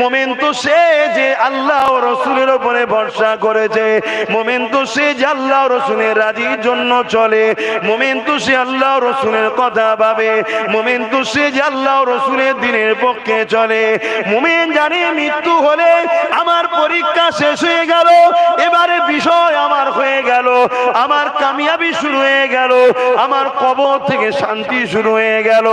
মুমিন তো সে যে আল্লাহ ও রাসূলের উপরে ভরসা করেছে, মুমিন তো সে যে আল্লাহ ও রাসূলের রাজির জন্য চলে, মুমিন তো সে আল্লাহ ও রাসূলের কথা ভাবে, মুমিন তো সে যে আল্লাহ ও রাসূলের দ্বীনের পক্ষে চলে। মুমিন জানে মৃত্যু হলে আমার পরীক্ষা শেষ হয়ে গেল, এবারে বিষয় আমার হয়ে গেল, আমার কামিয়াবি শুরু হয়ে গেল, আমার কবর থেকে শান্তি শুরু হয়ে গেল।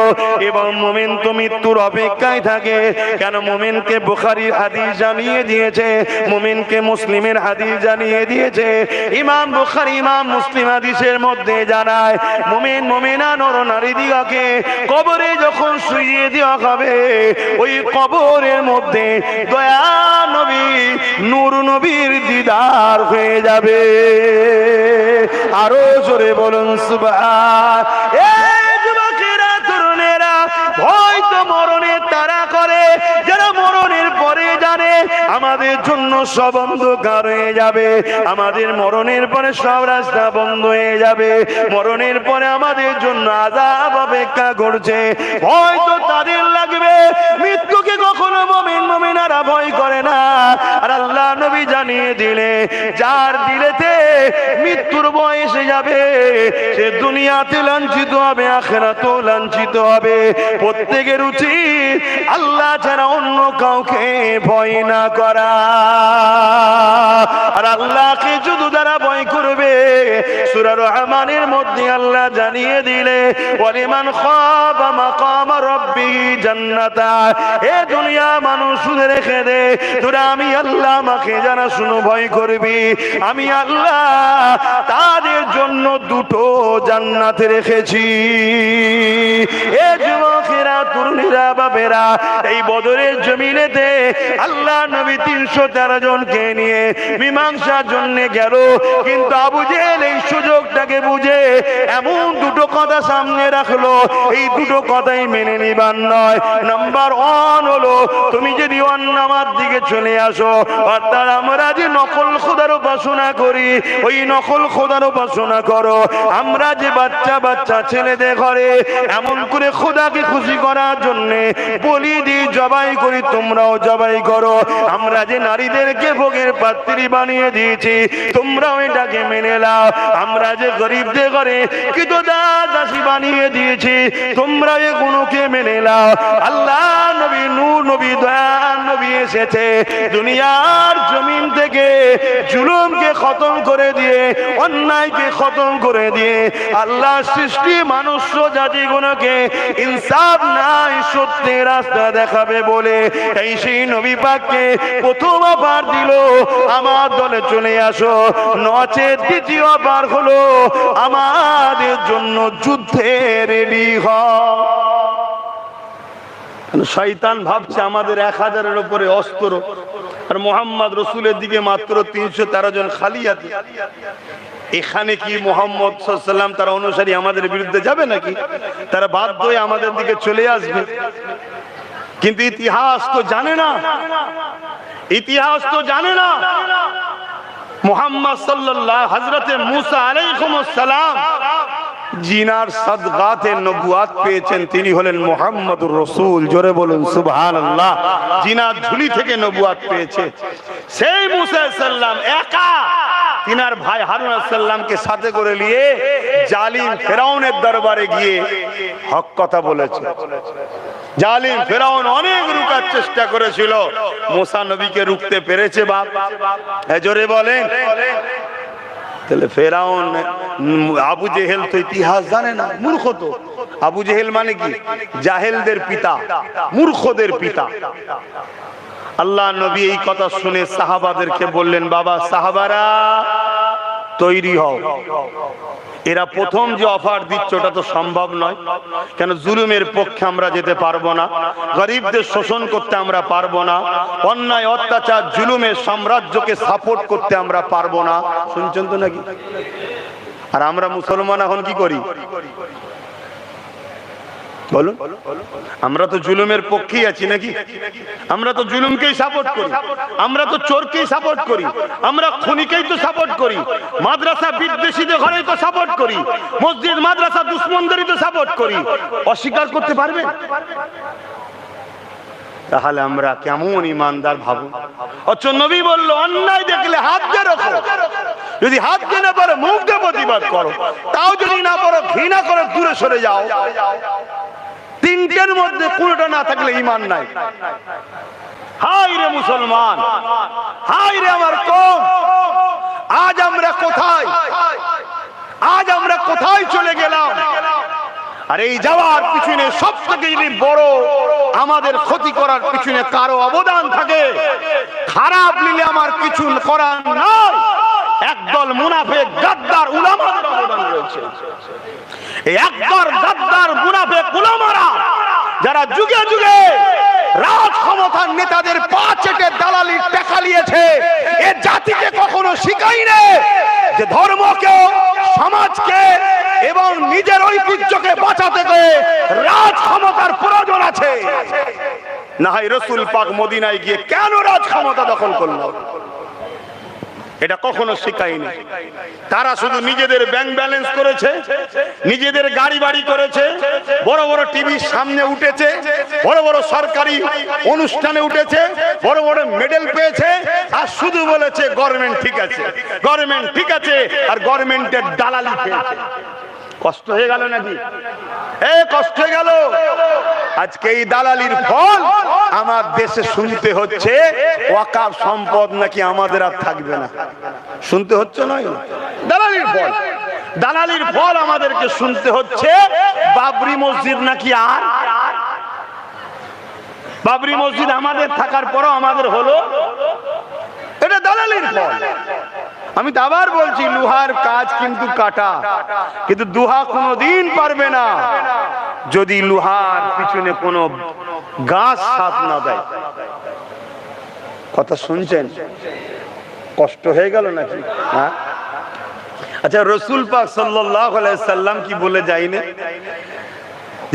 এবং মুমিন তো মৃত্যুর অপেক্ষায় থাকে। কেন? মুমিনকে বুখারীর হাদিস জানিয়ে দিয়েছে, মুমিনকে মুসলিমের হাদিস জানিয়ে দিয়েছে। ইমাম বুখারী ইমাম মুসলিম হাদিসের মধ্যে জানায়, মুমিন মুমিনা নর নারী দিগকে কবরে যখন শুইয়ে দেওয়া হবে, ওই কবরের মধ্যে দয়া নবী নূর নবীর দিদার হয়ে যাবে। আরো জোরে বলুন সুবহান। এই যুবকেরা তরুণেরা হয়তো মরণের তাড়া করে, যারা মরণের পরে জানে আমাদের জন্য সব অন্ধকার হয়ে যাবে, আমাদের মরণের পরে সব রাস্তা বন্ধ হয়ে যাবে, মরণের পরে আমাদের জন্য আযাব অপেক্ষা করছে, হয়তো তাদের লাগবে মৃত্যুকে কখনো মুমিন মুমিনারা ভয় করে না। আর আল্লাহ নবী জানিয়ে দিলে, যার দিলেতে মৃত্যুর ভয় এসে যাবে সে দুনিয়াতে লাঞ্ছিত হবে, আখিরাতেও লাঞ্ছিত হবে। প্রত্যেকের উচিত আল্লাহ ছাড়া অন্য কাউকে ভয় না করা। আর আল্লাহকে শুধু যারা ভয় করবে, সূরা রহমানের মধ্যে আল্লাহ জানিয়ে দিলে, ওয়ালিমান খাফা মাকাম রাব্বিহি জান্নাতান। এ দুনিয়া মানুষ শুনে রেখে দে, তোরা আমি আল্লাহ আমাকে যারা শুনো ভয় করবি, আমি আল্লাহ তাদের জন্য দুটো জান্নাতে রেখেছি। এ যুবকেরা তরুণীরা বাবেরা, এই বদরের জমিনেতে আল্লাহ নবী 313 জনকে নিয়ে মীমাংসার জন্য গেল, কিন্তু আবু জেহেল এই সুযোগটাকে বুঝে এমন দুটো কথা সামনে রাখলো, এই দুটো কথাই মেনে নিবার নয়। নাম্বার 1 হলো, তুমি যদি অন্যামার দিকে চলে আসো, অর্থাৎ আমরা যে নকল খোদার উপাসনা করি, ওই নকল খোদার উপাসনা করো। আমরা যে বাচ্চা বাচ্চা ছেলেদের ঘরে এমন করে খোদাকে খুশি করার জন্য বলি দিই, জবাই করি, তোমরাও জবাই করো। আমরা যে নারীদেরকে ভোগের পাত্রী বানিয়ে দিয়েছি, তোমরাও এটাকে মেনে নাও। আমরা যে গরিবদের ঘরে কিন্তু দাসী বানিয়ে দিয়েছি, তোমরা এগুলোকে মেনে নাও। আল্লাহ নবী নূর নবী দয়া নবী এসেছে দুনিয়ার জমিন থেকে জুলুমকে খতম করে দিয়ে, অন্যায়কে খতম করে দিয়ে আল্লাহ সৃষ্টি মানুষ জাতিগুলোকে ইনসাফ নাই সত্যের রাস্তা দেখাবে বলে এই সেই নবী পাককে প্রথম অফার দিল, আমার দলে চলে আসো, নচেত দ্বিতীয়বার হলো আমাদের জন্য যুদ্ধে রেডি হও। শয়তান ভাবছে আমাদের 1000-এর উপরে অস্ত্র, আর মুহাম্মদ রাসূলের দিকে মাত্র 313 জন খালি আছে। এখানে কি মুহাম্মদ সাল্লাল্লাহু আলাইহি ওয়াসাল্লাম তার অনুসারী আমাদের বিরুদ্ধে যাবে নাকি? তারা বাধ্য হয়ে আমাদের দিকে চলে আসবে। কিন্তু ইতিহাস তো জানে না, ইতিহাস তো জানে না মুহাম্মদ সাল্লাল্লাহু হযরতে মুসা আলাইহিস সালাম জিনার সাদগাতে নবুয়াত পেয়েছেন, তিনি হলেন মুহাম্মদুর রাসূল। জোরে বলুন সুবহানাল্লাহ। জিনার ঝুলি থেকে নবুয়াত পেয়েছে সেই মুসা আলাইহিস সালাম একা, তিনার ভাই হারুন আলাইহিস সালামকে সাথে করে নিয়ে জালিম ফেরাউনের দরবারে গিয়ে হক কথা বলেছে। জালিম ফেরাউন অনেক রুকার চেষ্টা করেছিল, মুসা নবীকে রুখতে পেরেছে বাপ? জোরে বলেন। তাহলে ফেরাউন, আবু জেহেল তো ইতিহাস জানে না, মূর্খ। তো আবু জেহেল মানে কি? জাহেলদের পিতা, মূর্খদের পিতা। আল্লাহ নবী এই কথা শুনে সাহাবাদেরকে বললেন, বাবা সাহাবারা তৈরি হও। এরা প্রথম যে অফার দিচ্ছে ওটা তো সম্ভব নয়, কেন জুলুমের পক্ষে আমরা যেতে পারবো না, গরিবদের শোষণ করতে আমরা পারবো না, অন্যায় অত্যাচার জুলুমের সাম্রাজ্যকে সাপোর্ট করতে আমরা পারবো না। শুনছেন তো নাকি? আর আমরা মুসলমান এখন কি করি বলুন? আমরা তো জুলুমের পক্ষেই আছি নাকি? আমরা তো জুলুমকেই সাপোর্ট করি, আমরা তো চোরকেই সাপোর্ট করি, আমরা খুনিকেই তো সাপোর্ট করি, মাদ্রাসা বিদ্বেষীদের ঘরেই তো সাপোর্ট করি, মসজিদ মাদ্রাসা দুশ্মনদেরই তো সাপোর্ট করি। অস্বীকার করতে পারবেন? তাহলে আমরা কেমন ইমানদার ভাবো। অথচ নবী বলল অন্যায় দেখলে হাত দিয়ে রাখো, যদি হাত দিয়ে না পারো মুখ দিয়ে প্রতিবাদ করো, তাও যদি না পারো ঘৃণা করে দূরে সরে যাও। তিনটের মধ্যে কোনটা না থাকলে ঈমান নাই। হায় রে মুসলমান, হায় রে আমার কওম, আজ আমরা কোথায়, আজ আমরা কোথায় চলে গেলাম। আর এই যাওয়ার পিছনে সবথেকে যদি বড় আমাদের ক্ষতি করার পিছনে কারো অবদান থাকে, খারাপ নিলে আমার কিছু করার নয়, একদল মুনাফিক গাদ্দার উলামাদের অবদান রয়েছে। এই একদল গাদ্দার মুনাফিক উলামারা যারা যুগে যুগে রাজ ক্ষমতার নেতাদের পা চেটে দালালি টাকা নিয়েছে, এ জাতিকে কখনো শিখায়নি যে ধর্মকে, সমাজকে এবং নিজের ঐতিহ্যকে বাঁচাতে গিয়ে রাজ ক্ষমতার প্রয়োজন আছে। না হয় রাসূল পাক মদিনায় গিয়ে কেন রাজ ক্ষমতা দখল করলো, এটা কখনো শিখায়নি। তারা শুধু নিজেদের ব্যাংক ব্যালেন্স করেছে, নিজেদের গাড়ি বাড়ি করেছে, বড় বড় টিভির সামনে উঠেছে, বড় বড় সরকারি অনুষ্ঠানে উঠেছে, বড় বড় মেডেল পেয়েছে, আর শুধু বলেছে গভর্নমেন্ট ঠিক আছে, গভর্নমেন্ট ঠিক আছে, আর গভর্নমেন্টের দালালি পেয়েছে। কষ্ট হয়ে গেল নাকি? কষ্ট হয়ে গেল। আজকে এই দালালির ফল আমার দেশে শুনতে হচ্ছে ওয়াকাফ সম্পদ নাকি আমাদের আর থাকবে না। শুনতে হচ্ছে নয়, দালালির ফল, দালালির ফল আমাদেরকে শুনতে হচ্ছে। বাবরি মসজিদ নাকি আর, বাবরি মসজিদ আমাদের থাকার পরও আমাদের হলো, এটা দালালির ফল। আমি তো আবার বলছি, লোহার কাজ কিন্তু কাটা, কিন্তু দুহা কোনোদিন পারবে না যদি লোহার পিছনে কোনো গাছ সাথ না দেয়। কথা শুনছেন? কষ্ট হয়ে গেল নাকি? হ্যাঁ, আচ্ছা, রাসূল পাক সাল্লাল্লাহু আলাইহি সাল্লাম কি বলে যায়নি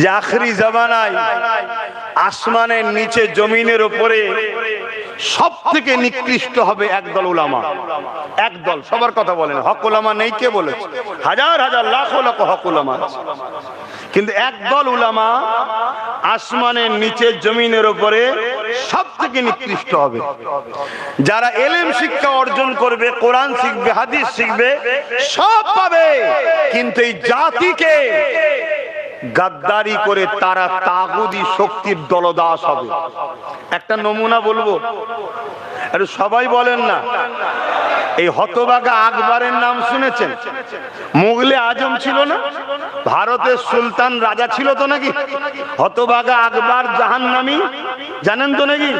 যে আখরি জামানায় আসমানের নিচে জমিনের উপরে সব থেকে নিকৃষ্ট হবে একদল উলামা। একদল, সবার কথা বলেন, হক উলামা নেই কে বলেছে? হাজার হাজার লাখ লাখ হক উলামা আছে, কিন্তু একদল উলামা আসমানের নিচে জমিনের উপরে সব থেকে নিকৃষ্ট হবে। যারা ইলম শিক্ষা অর্জন করবে, কোরআন শিখবে, হাদিস শিখবে, সব পাবে, কিন্তু এই জাতিকে গাদ্দারি করে তারা তাগুদি শক্তির দলদাস হবে। একটা নমুনা বলবো, সবাই বলেন না, এই হতভাগা আকবরের নাম শুনেছেন? মুগলে আজম ছিল না, ভারতের সুলতান রাজা ছিল তো নাকি? হতভাগা আকবর জাহান্নামী, জানেন তো নাকি?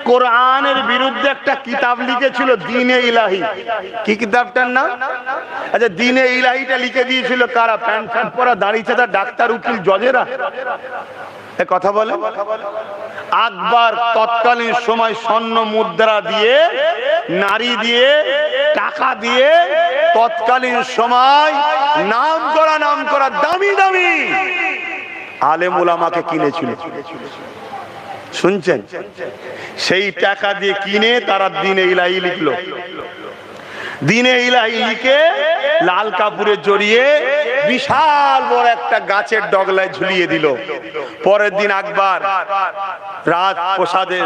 কোরআনের বিরুদ্ধে একটা কিতাব লিখেছিল, দ্বীনে ইলাহি। কি কিতাবটার নাম? আচ্ছা, দ্বীনে ইলাহিটা লিখে দিয়েছিল কারা? প্যান্ট শার্ট পরা, দাড়ি চাঁদা ডাক্তার, উকিল, জজেরা। কথা বলে আকবর তৎকালীন সময় স্বর্ণ মুদ্রা দিয়ে, নারী দিয়ে, টাকা দিয়ে তৎকালীন সময় নাম করা দামি দামি আলেম উলামাকে কিনেছিল। শুনছেন? সেই টাকা দিয়ে কিনে তারা দ্বীনে ইলাহি লিখলো। দ্বীনে ইলাহি লিখে লাল কাপড়ে জড়িয়ে বিশাল বড় একটা গাছের ডগলায় ঝুলিয়ে দিল। পরের দিন আকবর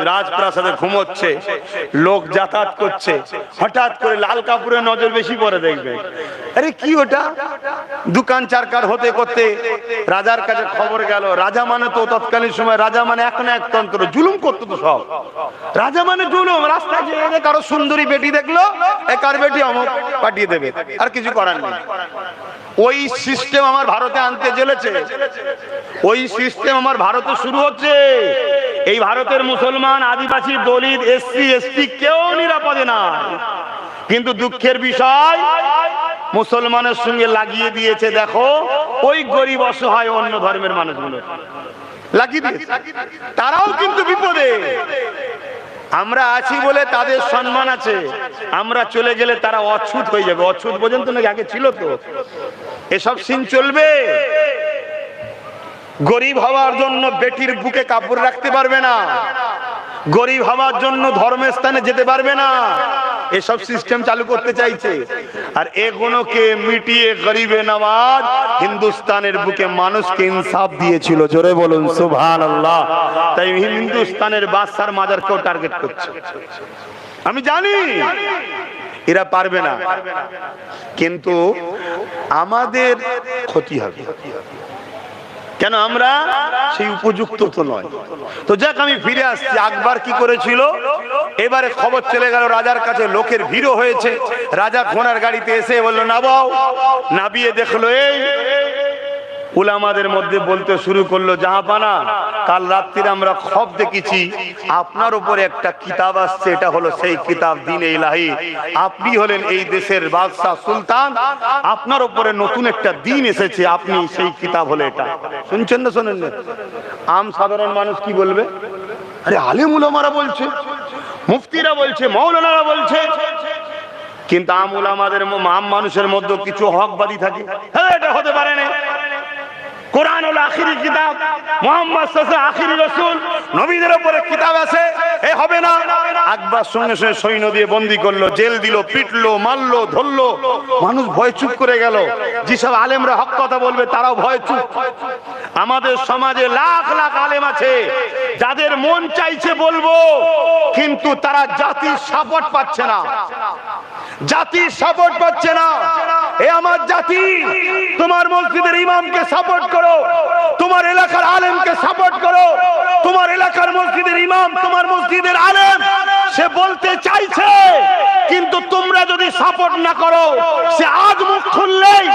রাজপ্রাসাদে ঘুমোচ্ছে, লোক যাতায়াত করছে, হঠাৎ করে লাল কাপড়ে নজর বেশি পড়ে, দেখবে আরে কি ওটা? দোকান চারকার হতে করতে রাজার কাছে খবর গেল। রাজা মানে তো তৎকালীন সময় রাজা মানে এক না একতন্ত্র, জুলুম করতো তো সব। রাজা মানে জুলুম। রাস্তায় যে কারো সুন্দরী বেটি দেখলো, কার বেটি অমুক পাঠিয়ে দেবে, আর কিছু করার নেই। ওই সিস্টেম আমার ভারতে আনতে চলেছে, ওই সিস্টেম আমার ভারতে শুরু হচ্ছে। এই ভারতের মুসলমান, আদিবাসী, দলিত, এসসি, এসটি কেউ নিরাপদে না, কিন্তু দুঃখের বিষয় মুসলমানের সঙ্গে লাগিয়ে দিয়েছে। দেখো, ওই গরিব অসহায় অন্য ধর্মের মানুষগুলো লাগিয়ে দিয়েছে, তারাও কিন্তু বিপদে। আমরা আছি বলে তাদের সম্মান আছে, আমরা চলে গেলে তারা অচ্ছুত হয়ে যাবে। অচ্ছুত পর্যন্ত নাকি আগে ছিল তো, এসব সিন চলবে। গরিব হওয়ার জন্য বেটির বুকে কাপড় রাখতে পারবে না, গরিব হওয়ার জন্য ধর্মের স্থানে যেতে পারবে না, এসব সিস্টেম চালু করতে চাইছে। আর এগুলোকে মিটিয়ে গরিবে নওয়াজ হিন্দুস্তানের বুকে মানুষকে ইনসাফ দিয়েছিল। জোরে বলুন সুবহানাল্লাহ। তাই হিন্দুস্তানের বাদশার মাজারকেও টার্গেট করছে। আমি জানি এরা পারবে না, কিন্তু আমাদের ক্ষতি হবে। কেন? আমরা সেই উপযুক্ত তো নয়। তো যাক, আমি ফিরে আসছি। আকবর কি করেছিল? এবারে খবর চলে গেল রাজার কাছে, লোকের ভিড় হয়েছে। রাজা ঘোড়ার গাড়িতে এসে বললো নাবাও। নাবিয়ে দেখলো এই উলামাদের মধ্যে বলতে শুরু করলো, জাহাপানা, কাল রাত্রিরে আমরা খব দেখেছি আপনার উপরে একটা কিতাব আসছে, এটা হলো সেই কিতাব দ্বীন ইলাহি। আপনি হলেন এই দেশের বাদশাহ সুলতান, আপনার উপরে নতুন একটা দিন এসেছে, আপনি সেই কিতাব হলো এটা। শুনছেন না শোনেন না? আম সাধারণ মানুষ কি বলবে? আরে আলেম উলামারা বলছে, মুফতিরা বলছে, মাওলানারা বলছে। কিন্তু আম উলামাদের আম মানুষের মধ্যে কিছু হকবাদী থাকে, হ্যাঁ এটা হতে পারে না, কোরআন হলো আখিরি কিতাব, মুহাম্মদ সাল্লাল্লাহু আলাইহি আখিরি রাসূল, নবীদের উপরে কিতাব আছে, এ হবে না। আকবর সঙ্গে সঙ্গে সৈন্য দিয়ে বন্দী করলো, জেল দিল, পিটলো, মারলো, ধরলো। মানুষ ভয় চুপ করে গেল। যেসব আলেমরা হক কথা বলবে তারাও ভয় চুপ। আমাদের সমাজে লাখ লাখ আলেম আছে যাদের মন চাইছে বলবো, কিন্তু তারা জাতির সাপোর্ট পাচ্ছে না, জাতির সাপোর্ট পাচ্ছে না। এ আমার জাতি, তোমার মসজিদের ইমামকে সাপোর্ট করো, তোমার এলাকার আলেমকে সাপোর্ট করো। তোমার এলাকার মসজিদের ইমাম, তোমার মসজিদের আলেম, সে বলতে চাইছে, কিন্তু তোমরা যদি সাপোর্ট না করো, সে আজ মুখ খুললেই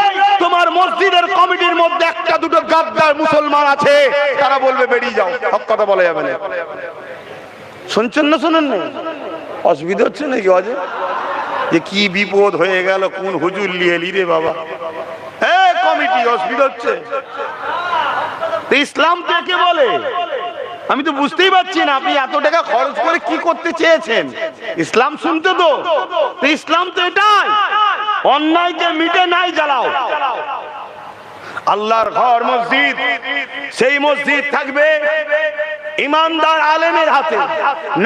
তোমার মসজিদের কমিটির মধ্যে একটা দুটো গাদ্দার মুসলমান আছে, তারা বলবে বেরিয়ে যাও, হক কথা বলা যাবে না। শুনছেন না শোনেন না? অসুবিধা হচ্ছে নাকি? অজে যে কি বিপদ হয়ে গেল, কোন হুজুর লিয়ে লি রে বাবা, কমিটি অসুবিধা হচ্ছে। ইসলাম কাকে বলে আমি তো বুঝতেই পারছি না। আপনি এত টাকা খরচ করে কি করতে চেয়েছেন? ইসলাম শুনতে তো, ইসলাম তো এটাই, অন্যায়কে মিটে নাই জ্বালাও। আল্লাহর ঘর মসজিদ, সেই মসজিদ থাকবে ইমানদার আলেমের হাতে,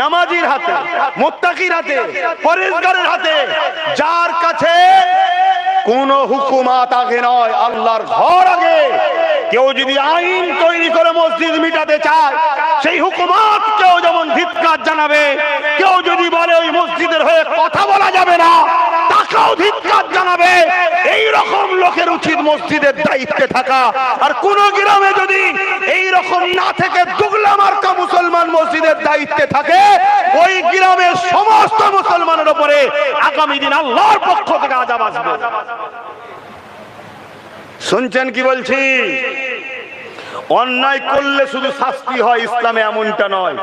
নামাজির হাতে, মুত্তাকির হাতে, পরেজগারের হাতে, যার কাছে কোন হুকুমাত আগে নয়, আল্লাহর ঘর আগে। কেউ যদি আইন তৈরি করে মসজিদ মিটাতে চায়, সেই হুকুমাত কেউ যেমন ধিক্কার জানাবে। কেউ যদি বলে ওই মসজিদের হয়ে কথা বলা যাবে না, তাকেও ধিক্কার জানাবে। এই রকম লোকের উচিত মসজিদের দায়িত্বে থাকা। আর কোন গ্রামে যদি এই রকম না থেকে দুগলা মার্কা মুসলমান মসজিদের দায়িত্বে থাকে, ওই গ্রামের সমস্ত মুসলমানের উপরে আগামী দিন আল্লাহর পক্ষ থেকে আযাব আসবে। শুনছেন কি বলছি? অন্যায় করলে শুধু শাস্তি হয়, ইসলামে এমনটা নয়।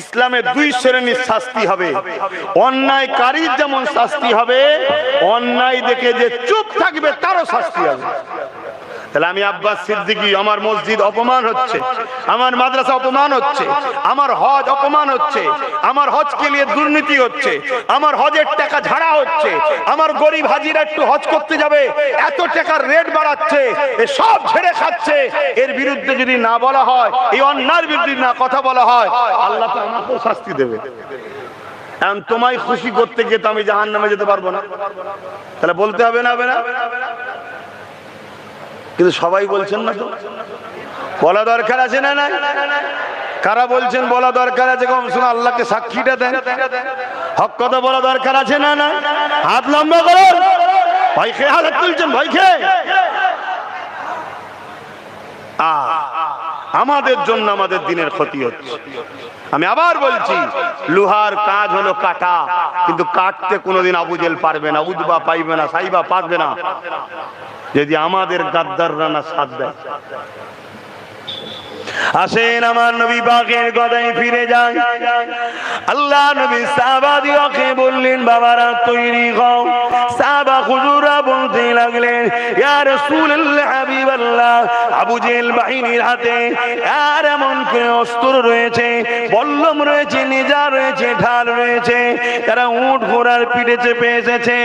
ইসলামে দুই শ্রেণীর শাস্তি হবে। অন্যায়কারীর যেমন শাস্তি হবে, অন্যায় দেখে যে চুপ থাকবে তারও শাস্তি হবে। তাহলে আমি আব্বাস সিদ্দিকী, আমার মসজিদ অপমান হচ্ছে, আমার মাদ্রাসা অপমান হচ্ছে, আমার হজ অপমান হচ্ছে, আমার হজকে নিয়ে দুর্নীতি হচ্ছে, আমার হজের টাকা ঝাড়া হচ্ছে, আমার গরিব হাজিরা একটু হজ করতে যাবে, এত টাকার রেট বাড়াচ্ছে, সব ছেড়ে খাচ্ছে, এর বিরুদ্ধে যদি না বলা হয়, এই অন্যায়ের বিরুদ্ধে না কথা বলা হয়, আল্লাহ তো আমাকেও শাস্তি দেবে। এখন তোমায় খুশি করতে গিয়ে তো আমি জাহান্নামে যেতে পারবো না, তাহলে বলতে হবে না? হবে না? কিন্তু সবাই বলছেন না তো, বলা দরকার আছে না? না, কারা বলছেন বলা দরকার আছে? কম শুনে আল্লাহকে সাক্ষীটা দেন, হক কথা বলা দরকার আছে না? না, হাত লম্বা করুন। ভয় খেয়ে হাত তুলছেন, ভয় খেয়ে। আমাদের জন্য আমাদের দিনের ক্ষতি হচ্ছে। আমি আবার বলছি, লোহার কাজ হলো কাটা, কিন্তু কাটতে কোনোদিন আবু জেল পারবে না, উদবা পাইবে না, সাইবা পারবে না, যদি আমাদের গাদ্দাররা না সাথ দেয়। আসেন আমার নবী পাকের কথায় ফিরে যান। আল্লাহ নবী সাহাবাদিওকে বললেন, বাবারা তৈরি হও। সাহাবা হুজুররা বলতে লাগলেন, ইয়া রাসূলুল্লাহ, হাবিবাল্লাহ, আবু জেহেল বাহিনীর হাতে আর এমন কোন অস্ত্র রয়েছে, বল্লম রয়েছে, নেজা রয়েছে, ঢাল রয়েছে, তারা উট ঘোড়ার পিঠে চেপে এসেছে।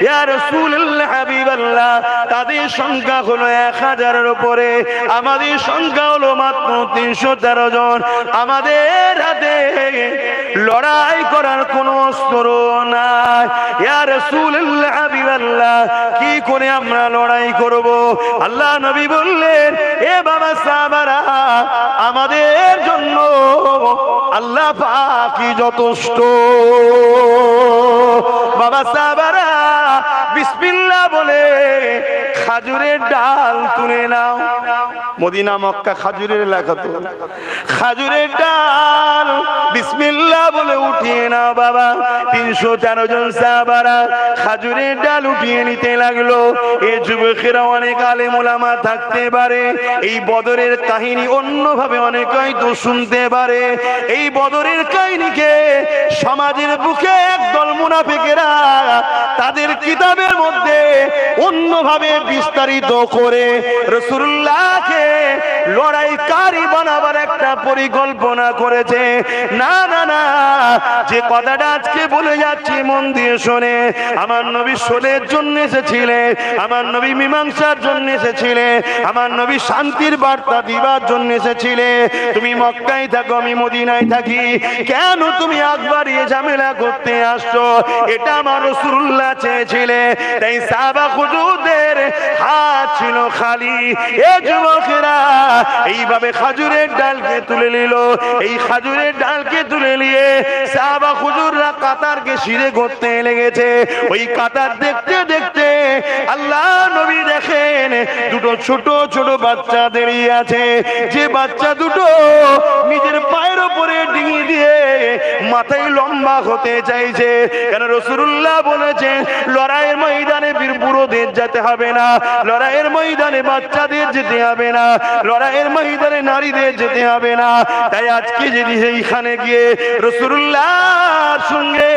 ইয়া রাসূলুল্লাহ, হাবিবাল্লাহ, তাদের সংখ্যা হলো 1000-এর উপরে, আমাদের সংখ্যা হলো মাত্র 313 জন। আমাদের হাতে লড়াই করার কোনো অস্ত্র নাই। ইয়া রাসূলুল্লাহ, হাবিবাল্লাহ, কি করে আমরা লড়াই করব? আল্লাহ নবী বললেন, এ বাবা সাহাবারা, আমাদের জন্য আল্লাহ পাকই যথেষ্ট। বাবা সাহাবারা, বিসমিল্লাহ বলে খাজুরের ডাল তুলে নাও। মদিনা মক্কা খাজুরের এলাকা, তো খাজুরের ডাল বিসমিল্লাহ বলে উঠিয়ে নাও। বাবা 313 জন সাহাবারা খাজুরের ডাল উঠিয়ে নিতে লাগলো। এই যুবকেরা অনেক আলেম ওলামা থাকতে পারে, এই বদরের কাহিনী অন্যভাবে অনেকেই তো শুনতে পারে। এই বদরের কাহিনীকে সমাজের বুকে একদল মুনাফিকেরা তাদের কিতাবের মধ্যে অন্যভাবে বিস্তারিত করে রাসূলুল্লাহকে লড়াইকারী বানাবার একটা পরিকল্পনা করেছে। না না না, যে কথাটা আজকে বলে যাচ্ছি মন দিয়ে শোনে। আমার নবী শোনের জন্য এসেছিলেন, আমার নবী মীমাংসার জন্য এসেছিলেন, আমার নবী শান্তির বার্তা দিবার জন্য এসেছিলেন। তুমি মক্কায় থাকো, আমি মদিনায় থাকি, কেন তুমি আগ বাড়িয়ে ঝামেলা করতে আসছো? এটা আমার রাসূলুল্লাহ চেয়েছিলেন। তাই সাহাবা হুজুরদের হাত ছিল খালি। এ যুবকেরা এইভাবে খাজুরের ডালকে তুলে নিল। এই খাজুরের ডালকে তুলে নিয়ে সাহাবা হুজুররা কাতারকে সিঁড়ে করতে লেগেছে। ওই কাতার দেখতে দেখতে আল্লাহ নবী দেখেন দুটো ছোট ছোট বাচ্চা দাঁড়িয়ে আছে। যে বাচ্চা দুটো নিজের পায়ের উপরে ডিঙি দিয়ে মাথায় লম্বা হতে চাইছে। কেন রাসূলুল্লাহ বলেছেন, লড়াইয়ের ময়দানে বীর পুরুষদের যেতে হবে না, লড়াইয়ের ময়দানে বাচ্চাদের যেতে হবে না, লড়াইয়ের ময়দানে নারীদের যেতে হবে না। তাই আজকে যদি এইখানে গিয়ে রাসূলুল্লাহর সঙ্গে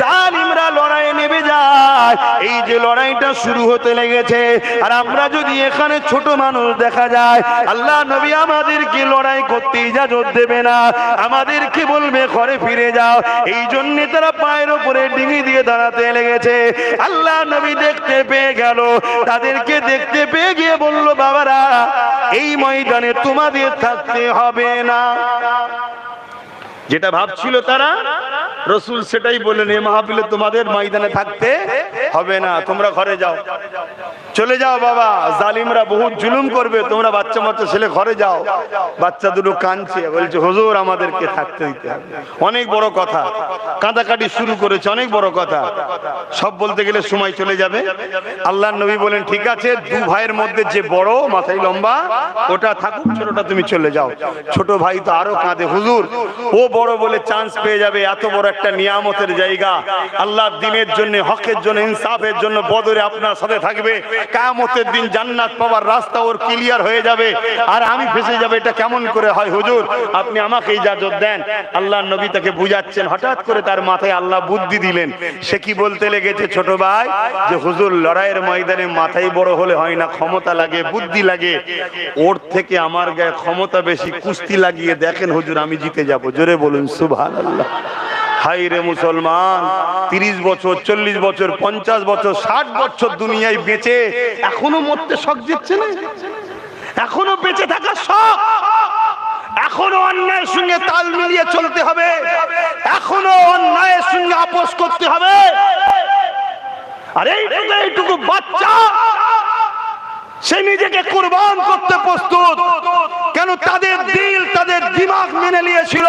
জালিমরা লড়াইয়ে নেমে যায়, এই যে লড়াইটা শুরু হতে লেগেছে, আর আমরা যদি এখানে ছোট মানুষ দেখা যায়, আল্লাহ নবী আমাদেরকে লড়াই করতে ইজাজত দেবে না, আমাদেরকে বলবে ঘরে ফিরে যাও। এই জন্য তারা পায়ের উপরে ডিঙি দিয়ে দাঁড়াতে লেগেছে। আল্লাহ নবী দেখতে পেয়ে গেল, তাদেরকে দেখতে পেয়ে গিয়ে বলল, বাবারা, এই ময়দানে তোমাদের থাকতে হবে না। যেটা ভাবছিল তারা, রাসূল সেটাই বললেন, এই মাহফিলে তোমাদের ময়দানে থাকতে হবে না, তোমরা ঘরে যাও, চলে যাও। বাবা, জালিমরা বহুত জুলুম করবে, তোমরা বাচ্চা বাচ্চা ছেলে ঘরে যাও। বাচ্চা দুটো কাঁদছে, বলছে, হুজুর আমাদেরকে থাকতে দিতে হবে। অনেক বড় কথা, কাঁদাকাটি শুরু করেছে, অনেক বড় কথা, সব বলতে গেলে সময় চলে যাবে। আল্লাহর নবী বলেন, ঠিক আছে, দু ভাইয়ের মধ্যে যে বড় মাথায় লম্বা ওটা থাকুক, ছোটটা তুমি চলে যাও। ছোট ভাই তো আরো কাঁদে, হুজুর ও বড় বলে চান্স পেয়ে যাবে, এত বড় একটা নিয়ামতের জায়গা, আল্লাহর দ্বীনের জন্য, হকের জন্য, ইনসাফের জন্য বদরে আপনার সাথে থাকবে, কিয়ামতের দিন জান্নাত পাওয়ার রাস্তা ওর ক্লিয়ার হয়ে যাবে, আর আমি ফেসে যাবে, এটা কেমন করে হয় হুজুর, আপনি আমাকে ইজাজত দেন। আল্লাহর নবী তাকে বুঝাচ্ছেন, হঠাৎ করে তার মাথায় আল্লাহ বুদ্ধি দিলেন। সে কি বলতে লেগেছে, ছোট ভাই, যে হুজুর লড়াইয়ের ময়দানে মাথায় বড় হলে হয় না, ক্ষমতা লাগে, বুদ্ধি লাগে, ওর থেকে আমার গায়ে ক্ষমতা বেশি, কুস্তি লাগিয়ে দেখেন হুজুর, আমি জিতে যাব। জোরে বলুন সুবহানাল্লাহ। হাই রে মুসলমান, 30 বছর, 40 বছর, 50 বছর, 60 বছর দুনিয়ায় বেঁচে এখনো মরতে শখ দিচ্ছে না, এখনো বেঁচে থাকার শখ, এখনো অন্যায়ের সঙ্গে তাল মিলিয়ে চলতে হবে, এখনো অন্যায়ের সঙ্গে আপোষ করতে হবে। আর এইটুকু বাচ্চা সে নিজেকে কুরবান করতে প্রস্তুত। কেন? তাদের দিল, তাদের দিমাগ মেনে নিয়েছিল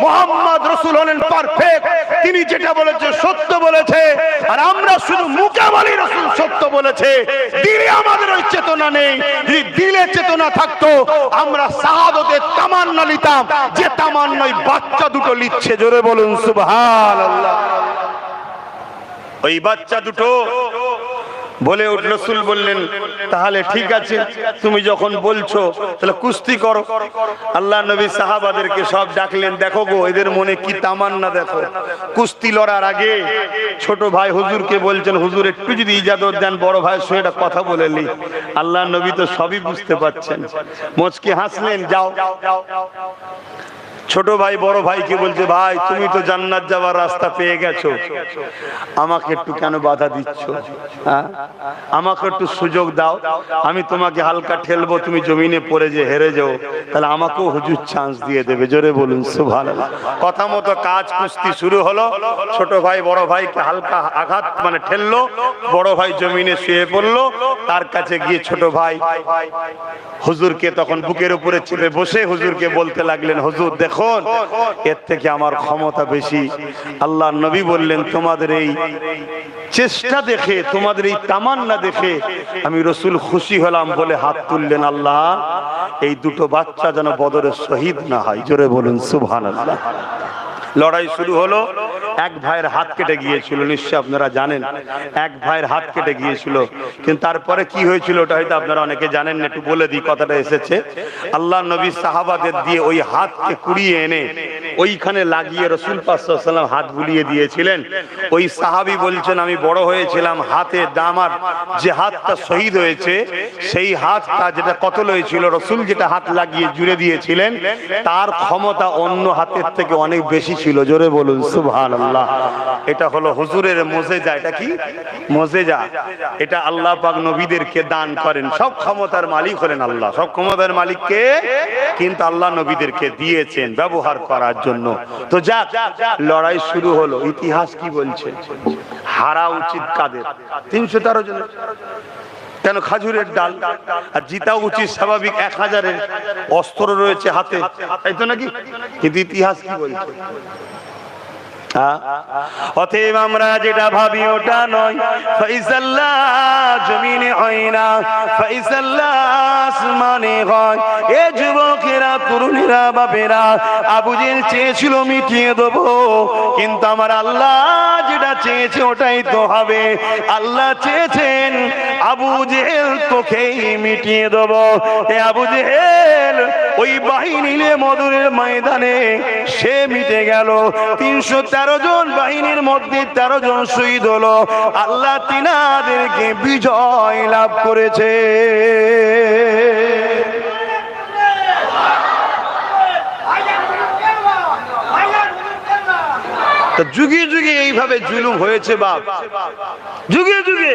মুহাম্মদ রাসূল হলেন পারফেক্ট, তিনি যেটা বলেছে সত্য বলেছে। আর আমরা শুধু মুখে বলি রাসূল সত্য বলেছে, দিলে আমাদের ওই চেতনা নেই। যদি দিলে চেতনা থাকতো, আমরা শাহাদাতের তামান্না নিতাম, যে তামান্নাই বাচ্চা দুটো লিখছে। জোরে বলুন সুবহানাল্লাহ। ওই বাচ্চা দুটো বলে উঠল, রাসূল বললেন, তাহলে ঠিক আছে, তুমি যখন বলছো তাহলে কুস্তি করো। আল্লাহ নবী সাহাবাদেরকে সব ডাকলেন, দেখো গো এদের মনে কি তামান্না দেখো। কুস্তি লড়ার আগে ছোট ভাই হুজুরকে বলছেন, হুজুর একটু যদি ইজাজত দেন, বড় ভাইয়ের সঙ্গে একটা কথা বলে নি। আল্লাহ নবী তো সবই বুঝতে পারছেন, মুচকি হাসলেন, যাও। ছোট ভাই বড় ভাইকে বলছে, ভাই তুমি তো জান্নাত যাওয়ার রাস্তা পেয়ে গেছো, আমাকে একটু কেন বাধা দিচ্ছ? হ্যাঁ, আমাকে একটু সুযোগ দাও, আমি তোমাকে হালকা ঠেলবো, তুমি জমিনে পড়ে যে হেরে যাও, তাহলে আমাকেও হুজুর চান্স দিয়ে দেবে। জোরে বলুন সুবহানাল্লাহ। কথা মতো কাজ কুস্তি শুরু হলো। ছোট ভাই বড় ভাইকে হালকা আঘাত মানে ঠেললো, বড় ভাই জমিনে শুয়ে পড়লো। তার কাছে গিয়ে ছোট ভাই হুজুরকে তখন বুকের উপরে চেপে বসে হুজুরকে বলতে লাগলেন, হুজুর দেখুন এর থেকে আমার ক্ষমতা বেশি। আল্লাহর নবী বললেন, তোমাদের এই চেষ্টা দেখে, তোমাদের এই তামান্না দেখে আমি রাসূল খুশি হলাম বলে হাত তুললেন। আল্লাহ এই দুটো বাচ্চা যেন বদরের শহীদ না হয়। জোরে বলুন সুবহানাল্লাহ। লড়াই শুরু হলো। এক ভাইয়ের হাত কেটে গিয়েছিল, নিশ্চয় আপনারা জানেন, এক ভাইয়ের হাত কেটে গিয়েছিল। কিন্তু তারপরে কি হয়েছিল ওটা হয়তো আপনারা অনেকে জানেন না, একটু বলে দিই, কথাটা এসেছে। আল্লাহ নবী সাহাবাদের দিয়ে ওই হাতকে কুড়িয়ে এনে ওইখানে লাগিয়ে রাসূল পাক সাল্লাল্লাহু আলাইহি ওয়াসাল্লাম হাত বুলিয়ে দিয়েছিলেন। ওই সাহাবী বলছেন, আমি বড় হয়েছিলাম, হাতে দামার যে হাতটা শহীদ হয়েছে সেই হাতটা যেটা কতল হয়েছিল, রাসূল যেটা হাত লাগিয়ে জুড়ে দিয়েছিলেন তার ক্ষমতা অন্য হাতের থেকে অনেক বেশি ছিল। জোরে বলুন সুবহানাল্লাহ। এটা হলো হুজুরের মুজিজা। এটা কি মুজিজা? এটা আল্লাহ পাক নবীদেরকে দান করেন। সব ক্ষমতার মালিক হলেন আল্লাহ, সব ক্ষমতার মালিক কে? কিন্তু আল্লাহ নবীদেরকে দিয়েছেন ব্যবহার করার জন্য। তো যাক, লড়াই শুরু হলো। ইতিহাস কি বলছে? হারা উচিত কাদের? 313 জন। কেন? খাজুরের ডাল। আর জিতা উচিত স্বাভাবিক 1000-এর অস্ত্র রয়েছে হাতে, তাই তো নাকি? কিন্তু ইতিহাস কি বলছে? অতএব আমরা যেটা ভাবি ওটা নয়। ফাইসাল্লাহ জমিনে হয় না, ফাইসাল্লাহ আসমানে হয়। এ যুবকেরা, তরুণীরা, বাপেরা, আবু জেহেল চেয়েছিল মিটিয়ে দেবো, কিন্তু আমার আল্লাহ যেটা চেয়েছে ওটাই তো হবে। আল্লাহ চেয়েছেন আবু জেহেল তোকেই মিটিয়ে দেবো। এ আবু জেহেল ওই বাহিনী নিয়ে বদরের ময়দানে সে মিটে গেল। 313 জন বাহিনীর মধ্যে 13 জন শহীদ হলো। আল্লাহ তিনাদেরকে বিজয় লাভ করেছে। যুগে যুগে এইভাবে জুলুম হয়েছে বাপ, যুগে যুগে।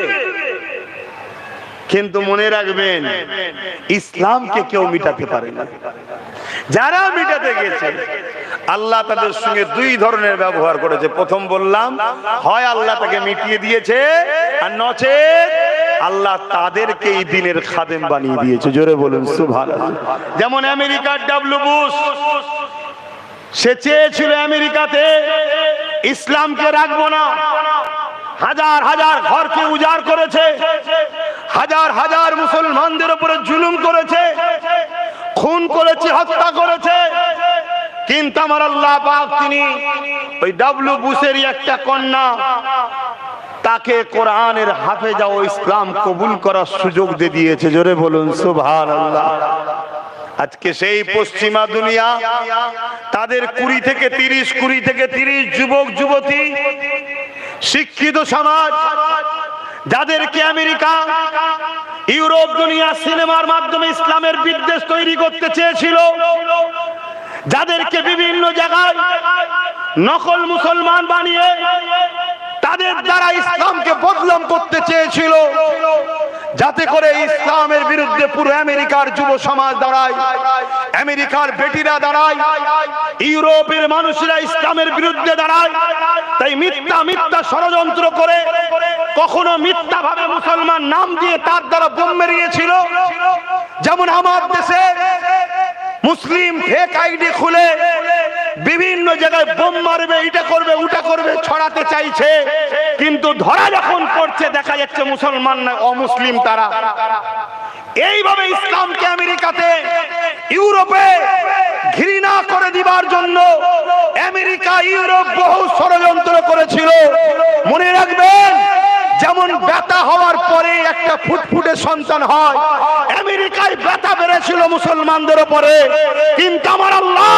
কিন্তু মনে রাখবেন, ইসলামকে কেউ মিটাতে পারে না। যারা মিটাতে গেছে আল্লাহ তাদের সঙ্গে দুই ধরনের ব্যবহার করেছে। প্রথম বললাম, হয় আল্লাহ তাকে মিটিয়ে দিয়েছে, আর নচেৎ আল্লাহ তাদেরকে এই দিনের খাদেম বানিয়ে দিয়েছে। জোরে বলুন সুবহানাল্লাহ। যেমন আমেরিকার ডব্লিউ বুশ, সে চেয়েছিল আমেরিকাতে ইসলামকে রাখবো না, হাজার হাজার ঘরকে উজাড় করেছে, হাজার হাজার মুসলমানদের উপরে জুলুম করেছে, খুন করেছে, হত্যা করেছে। কিন্তু আমার আল্লাহ পাক তিনি ওই ডব্লিউ বুশেরই একটা কন্যা, তাকে কোরআনের হাফেজা ও ইসলাম কবুল করার সুযোগ দিয়ে দিয়েছে। জোরে বলুন সুবহানাল্লাহ। আজকে সেই পশ্চিমা দুনিয়া তাদের 20 থেকে 30 যুবক যুবতী শিক্ষিত সমাজ, যাদেরকে আমেরিকা, ইউরোপ দুনিয়া সিনেমার মাধ্যমে ইসলামের বিদ্বেষ তৈরি করতে চেয়েছিল, যাদেরকে বিভিন্ন জায়গায় নকল মুসলমান বানিয়ে তাদের দ্বারা ইসলামকে বদনাম করতে চেয়েছিল, যাতে করে ইসলামের বিরুদ্ধে পুরো আমেরিকার যুব সমাজ দাঁড়ায়, আমেরিকার বেটিরা দাঁড়ায়, ইউরোপের মানুষরা ইসলামের বিরুদ্ধে দাঁড়ায়। তাই মিথ্যা মিথ্যা ষড়যন্ত্র করে, কখনো মিথ্যা ভাবে মুসলমান নাম দিয়ে তার দ্বারা বোম মেরিয়েছিল। যেমন আমার দেশে মুসলিম ফেক আইডি খুলে বিভিন্ন জায়গায় বোম মারবে, এটা করবে, ওটা করবে, ছড়াতে চাইছে। কিন্তু ধরা যখন পড়ছে দেখা যাচ্ছে মুসলমান না, অমুসলিম তারা। এইভাবে ইসলামকে আমেরিকাতে, ইউরোপে ঘৃণা করে দিবার জন্য আমেরিকা, ইউরোপ বহু ষড়যন্ত্র করেছিল। মনে রাখবেন, যেমন ব্যথা হওয়ার পরে একটা ফুটফুটে সন্তান হয়, আমেরিকায় ব্যথা বেড়েছিল মুসলমানদের উপরে। কিন্তু আমার আল্লাহ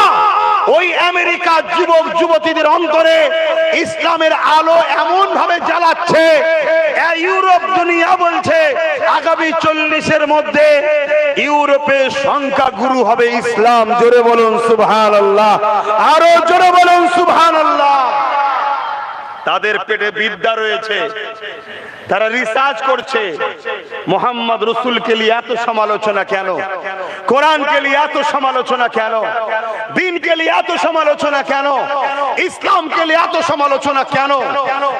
ওই আমেরিকার যুবক যুবতীদের অন্তরে ইসলামের আলো এমন ভাবে জ্বালাচ্ছে, ইউরোপ দুনিয়া বলছে আগামী 40-এর মধ্যে ইউরোপের সংখ্যাগুরু হবে ইসলাম। জোরে বলুন সুবহানাল্লাহ, আরো জোরে বলুন সুবহানাল্লাহ। তাদের পেটে বিদ্যা রয়েছে, তারা রিসার্চ করছে মোহাম্মদ রসুলকে নিয়ে এত সমালোচনা কেন, কোরআনকে নিয়ে এত সমালোচনা কেন, দিনকে নিয়ে এত সমালোচনা কেন, ইসলামকে নিয়ে এত সমালোচনা কেন,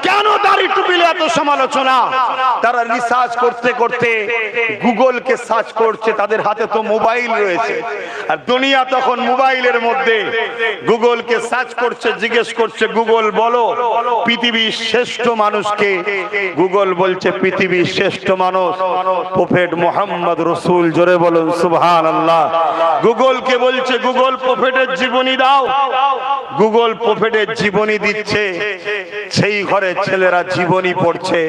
কেন দাড়ি টুপি নিয়ে এত সমালোচনা। তারা রিসার্চ করতে করতে গুগলকে সার্চ করছে, তাদের হাতে তো মোবাইল রয়েছে, আর দুনিয়া তখন মোবাইলের মধ্যে। গুগলকে সার্চ করছে, জিজ্ঞেস করছে গুগল বলো পৃথিবীর শ্রেষ্ঠ মানুষকে। গুগল বলছে পৃথিবীর শ্রেষ্ঠ মানুষ প্রফেট মুহাম্মদ রাসূল। জোরে বলুন সুবহানাল্লাহ। গুগলকে বলছে গুগল প্রফেটের জীবনী দাও। গুগল প্রফেটের জীবনী দিচ্ছে, সেই ঘরে ছেলেরা জীবনী পড়ছে,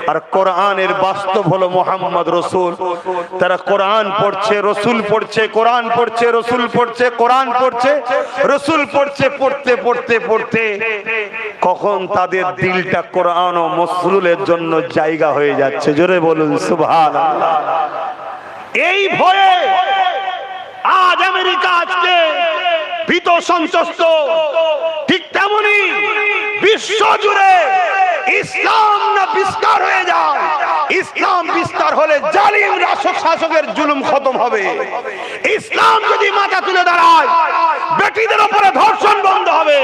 আর কোরআনের বাস্তব হলো মুহাম্মদ রাসূল। তারা কোরআন পড়ছে, রাসূল পড়ছে, কোরআন পড়ছে, রাসূল পড়ছে, কোরআন পড়ছে, রাসূল পড়ছে। পড়তে পড়তে পড়তে কখন তাদের দিলটা কোরআন ও রাসূলের জন্য জায়গা হয়ে যাচ্ছে। জোরে বলুন সুবহানাল্লাহ। এই ভয়ে আজ আমেরিকা আজকে ভীত সন্ত্রস্ত, ঠিক তেমনি বিশ্ব জুড়ে ইসলাম না বিস্তার হয়ে যায়। ইসলাম বিস্তার হলে জালিম শাসকের জুলুম খতম হবে। ইসলাম যদি মাথা তুলে দাঁড়ায়, বেটিদের উপরে ধর্ষণ বন্ধ হবে।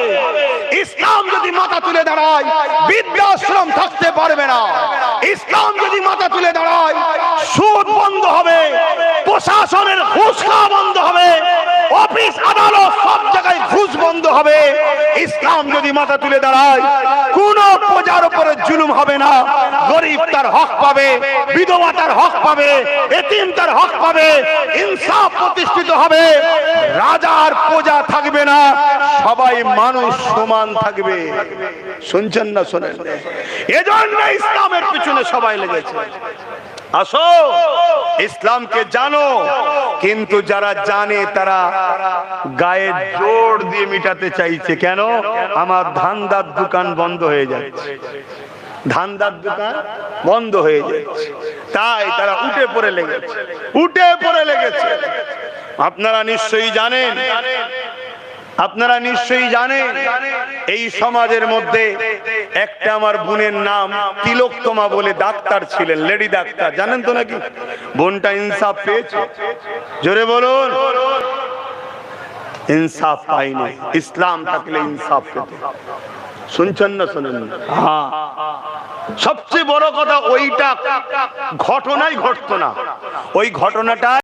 ইসলাম যদি মাথা তুলে দাঁড়ায়, বৃদ্ধাশ্রম থাকতে পারবে না। ইসলাম যদি মাথা তুলে দাঁড়ায়, সুদ বন্ধ হবে, প্রশাসনের ঘুষ খাওয়া বন্ধ হবে, অফিস আদালত সব জায়গায় ঘুষ বন্ধ হবে। ইসলাম যদি মাথা তুলে দাঁড়ায়, কোন প্রজার উপরে জুলুম হবে না। গরিব তার হক পাবে, বিধবা তার হক পাবে, এতিম তার হক পাবে, ইনসাফ প্রতিষ্ঠিত হবে। রাজার প্রজা থাকবে না, সবাই মানুষ সমান থাকবে। শুনছেন না শোনেন? এজন্য ইসলামের পিছনে সবাই লেগেছে। আসো ইসলামকে জানো, কিন্তু যারা জানে তারা গায়ে জোর দিয়ে মিটাতে চাইছে। কেন? আমার ধান্দার দোকান বন্ধ হয়ে যাচ্ছে, ধান্দার দোকান বন্ধ হয়ে যাচ্ছে, তাই তারা উঠে পড়ে লেগেছে, উঠে পড়ে লেগেছে। আপনারা নিশ্চয়ই জানেন, আপনারা নিশ্চয়ই জানেন এই সমাজের মধ্যে একটা আমার বোনের নাম তিলোত্তমা বলে ডাক্তার ছিলেন, লেডি ডাক্তার। জানেন তো নাকি? বোনটা ইনসাফ পেয়েছে। জোরে বলুন। ইনসাফ পাইনি। ইসলাম থাকলে ইনসাফ পেত। শুনছেন না শোনেন? হ্যাঁ, সবচেয়ে বড় কথা ওইটা ঘটনাই ঘটতো না, ওই ঘটনাটা